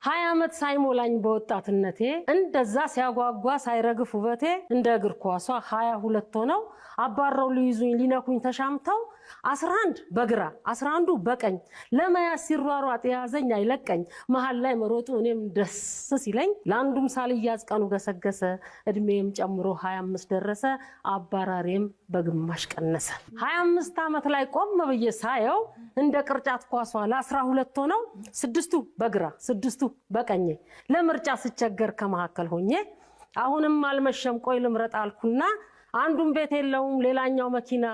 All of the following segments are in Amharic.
20 ዓመት ሳይሞላኝ በወጣትነቴ እንደዛ ሲያጓጓ ሳይረግፍ ውበቴ እንደ እግር ኳሷ 22 ሆነው አባረው ሊይዙኝ ሊነኩኝ ተሻምተው 11 በግራ 11ዱ በቀኝ ለማያስ ሲሯሯጥ ያዘኝ አይለቀኝ መሃል ላይ መሮጡ እኔም ደስ ሲለኝ ለአንዱም ሳልያዝ ቀኑ ገሰገሰ እድሜም ጨምሮ 25 ደረሰ አባራሬም በግማሽ ቀነሰ 25 ዓመት ላይ ቆም ብዬ ሳየው እንደ ቅርጫት ኳሷ ለ12 ሆነው 6ቱ በግራ 6ቱ በቀኝ ለምርጫ ስቸገር ከመሐከል ሆኜ አሁንም አልመሸም ቆይ ልምረጥ አልኩና አንዱን ቤት የለውም ሌላኛው መኪና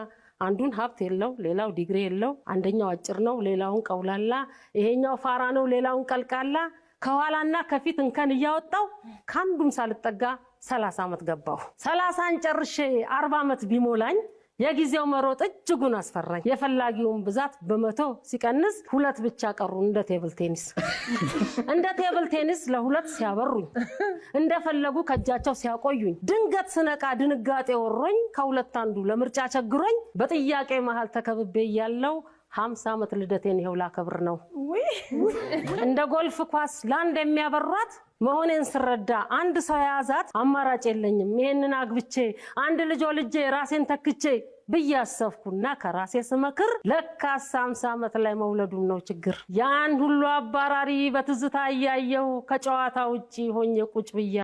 አንዱን ሀብት የለው ሌላው ዲግሪ የለው አንደኛው አጭር ነው ሌላውን ቀውላላ ይሄኛው ፋራ ነው ሌላውን ቀልቃላ ከኋላና ከፊት እንከን እያወጣው ካንዱም ሳልጠጋ 30 ዓመት ገባው 30ን ጨርሼ 40 ዓመት ቢሞላኝ የጊዜው መሮጥ እጅጉን አስፈራኝ የፈላጊውን ብዛት በመቶ ሲቀንስ ሁለት ብቻ ቀሩ እንደ ቴብል ቴኒስ ለሁለት ሲያበሩኝ እንደፈለጉ ከጃቸው ሲያቆዩኝ ድንገት ስነቃ ድንጋጤ ወሮኝ ከሁለት አንዱ ለምርጫ ቸግሮኝ በጥያቄ መሃል ተከብቤ ያለው 50 ዓመት ልደቴን ይሄው ላከብር ነው እንደ ጎልፍ ኳስ ላንድ የሚያበሯት መሆኔን ስረዳ አንድ ሰው ያዛት አማራጭ የለኝም ይሄንን አግብቼ አንድ ልጅ ወልጄ ራሴን ተክቼ ብያሰፍኩና ከራሴ ስመክር ለካስ 50 ዓመት ላይ መውለዱም ነው ችግር ያን ሁሉ አባራሪ በትዝታ ያየው ከጨዋታ ውጪ ሆኜ ቁጭ ብያ